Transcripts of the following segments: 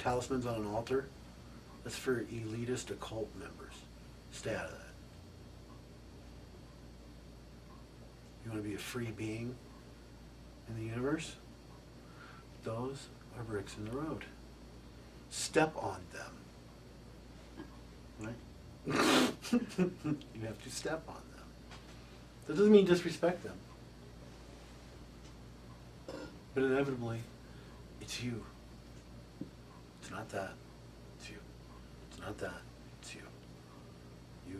talismans on an altar, that's for elitist occult members. Stay out of that. You want to be a free being in the universe? Those are bricks in the road. Step on them. Right? You have to step on them. That doesn't mean disrespect them. But inevitably, it's you. It's not that. It's you. It's not that. It's you. You.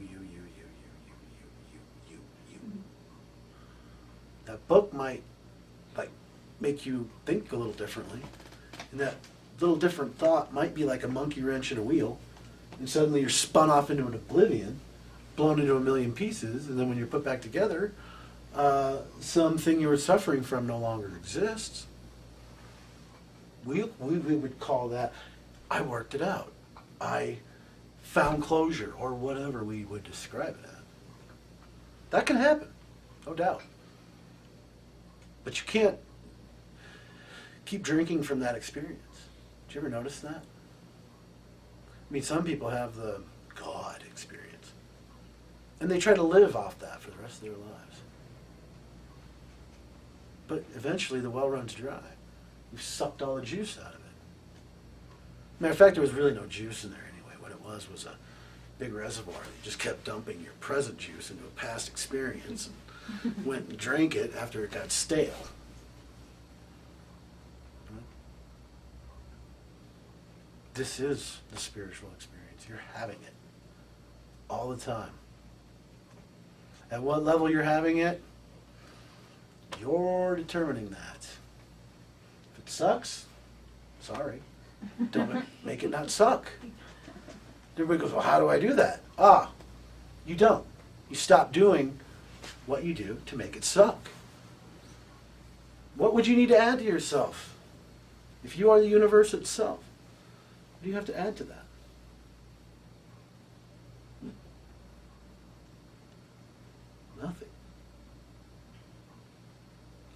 That book might make you think a little differently. And that little different thought might be like a monkey wrench in a wheel. And suddenly you're spun off into an oblivion, blown into a million pieces, and then when you're put back together, something you were suffering from no longer exists. We would call that, I worked it out. I found closure, or whatever we would describe it as. That can happen, no doubt. But you can't keep drinking from that experience. Did you ever notice that? I mean, some people have the God experience, and they try to live off that for the rest of their lives. But eventually the well runs dry. You've sucked all the juice out of it. Matter of fact, there was really no juice in there anyway. What it was a big reservoir that just kept dumping your present juice into a past experience and went and drank it after it got stale. This is the spiritual experience. You're having it all the time. At what level you're having it, you're determining that. If it sucks, sorry. Don't make it not suck. Everybody goes, well, how do I do that? You don't. You stop doing what you do to make it suck. What would you need to add to yourself? If you are the universe itself, what do you have to add to that? Nothing.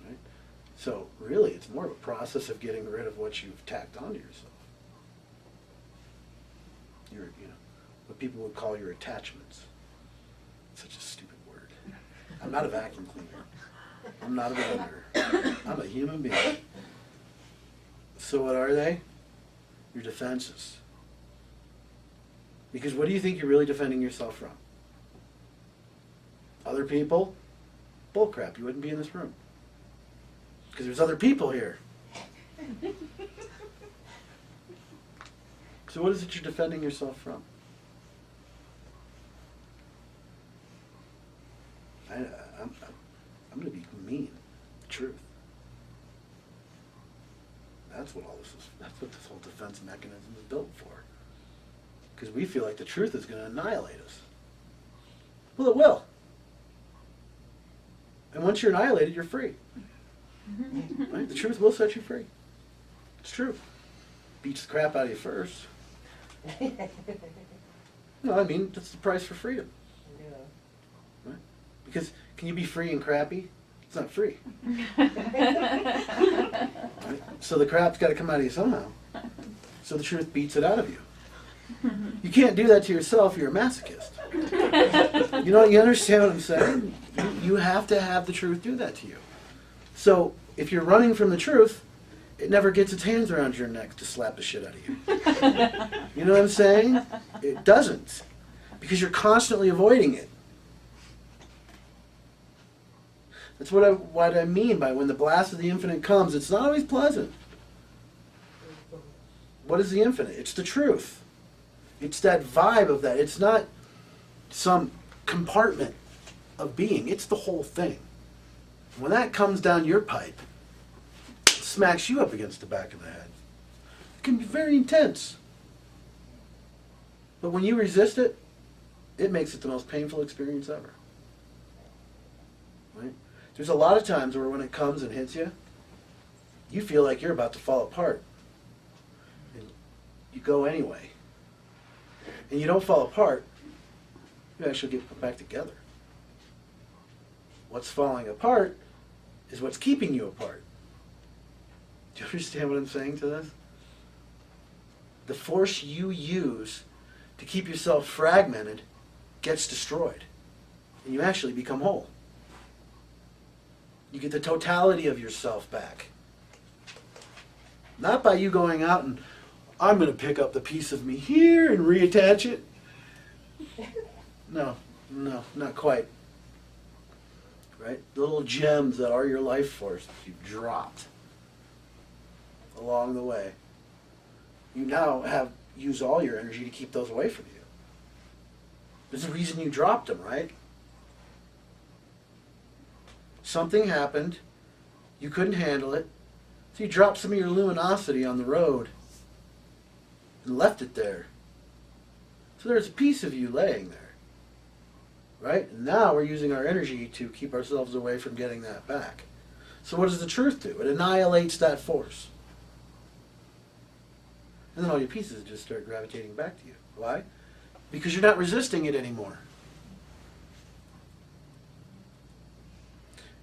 Right? So really, it's more of a process of getting rid of what you've tacked onto yourself. What people would call your attachments. Such a stupid word. I'm not a vacuum cleaner. I'm not a vendor. I'm a human being. So what are they? Your defenses. Because what do you think you're really defending yourself from? Other people? Bullcrap. You wouldn't be in this room. Because there's other people here. So what is it you're defending yourself from? I'm going to be mean. Truth. That's what all this is. That's what this whole defense mechanism is built for. Because we feel like the truth is going to annihilate us. Well, it will. And once you're annihilated, you're free. Right? The truth will set you free. It's true. Beats the crap out of you first. No, I mean, that's the price for freedom. Yeah. Right? Because can you be free and crappy? It's not free. Right? So the crap's got to come out of you somehow. So the truth beats it out of you. You can't do that to yourself. You're a masochist. You understand what I'm saying? You have to have the truth do that to you. So if you're running from the truth, it never gets its hands around your neck to slap the shit out of you. You know what I'm saying? It doesn't. Because you're constantly avoiding it. That's what I mean by when the blast of the infinite comes, it's not always pleasant. What is the infinite? It's the truth. It's that vibe of that. It's not some compartment of being. It's the whole thing. When that comes down your pipe, it smacks you up against the back of the head. It can be very intense. But when you resist it, it makes it the most painful experience ever. Right? There's a lot of times where when it comes and hits you, you feel like you're about to fall apart. And you go anyway. And you don't fall apart, you actually get put back together. What's falling apart is what's keeping you apart. Do you understand what I'm saying to this? the force you use to keep yourself fragmented gets destroyed. And you actually become whole. You get the totality of yourself back. Not by you going out and, I'm going to pick up the piece of me here and reattach it. No, not quite. Right? The little gems that are your life force that you've dropped along the way. You now have used all your energy to keep those away from you. There's a reason you dropped them, right? Something happened, you couldn't handle it, so you dropped some of your luminosity on the road and left it there. So there's a piece of you laying there, right? And now we're using our energy to keep ourselves away from getting that back. So what does the truth do? It annihilates that force. And then all your pieces just start gravitating back to you. Why? Because you're not resisting it anymore.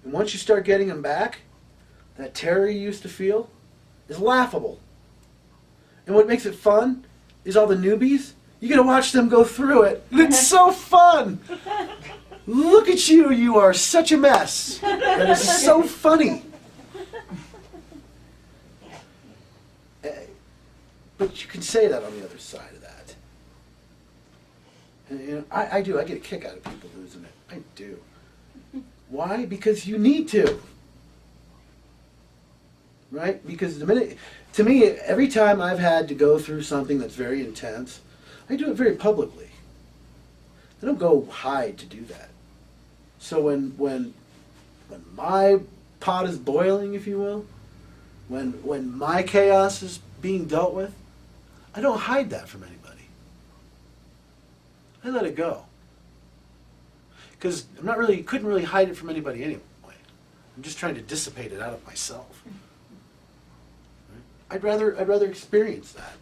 And once you start getting them back, that terror you used to feel is laughable. And what makes it fun is all the newbies, you get to watch them go through it. And it's so fun. Look at you, you are such a mess. That is so funny. But you can say that on the other side of that. And, you know, I do. I get a kick out of people losing it. I do. Why? Because you need to. Right? Because to me, every time I've had to go through something that's very intense, I do it very publicly. I don't go hide to do that. So when my pot is boiling, if you will, when my chaos is being dealt with, I don't hide that from anybody. I let it go. Because couldn't really hide it from anybody anyway. I'm just trying to dissipate it out of myself. Right? I'd rather experience that.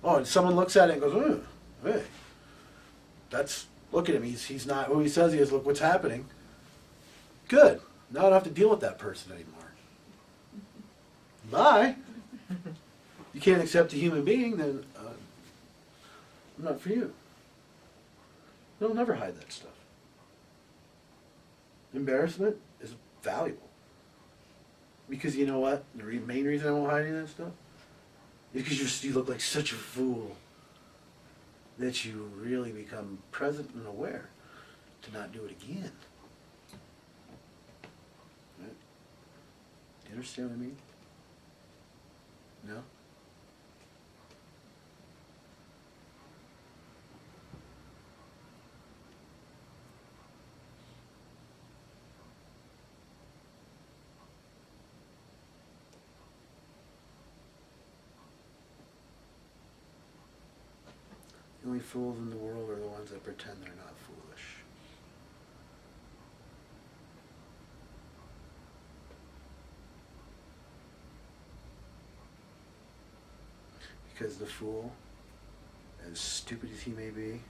Oh, and someone looks at it and goes, oh, hey, look at him, he's not who he says he is, look what's happening. Good. Now I don't have to deal with that person anymore. Bye. You can't accept a human being, then I'm not for you. They'll never hide that stuff. Embarrassment is valuable. Because you know what? The main reason I won't hide any of that stuff is because you look like such a fool that you really become present and aware to not do it again. Right? Do you understand what I mean? No? The only fools in the world are the ones that pretend they're not foolish. Because the fool, as stupid as he may be,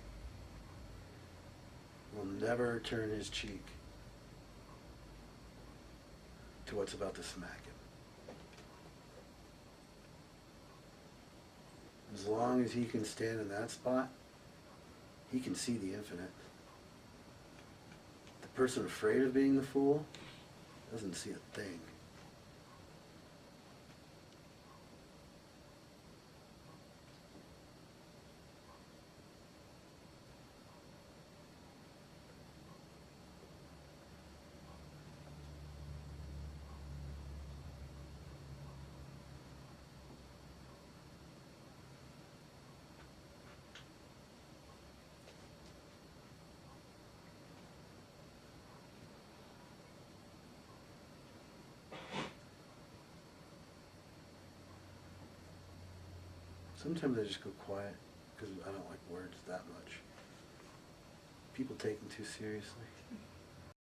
will never turn his cheek to what's about to smack him. As long as he can stand in that spot, he can see the infinite. The person afraid of being the fool doesn't see a thing. Sometimes I just go quiet because I don't like words that much. People take them too seriously.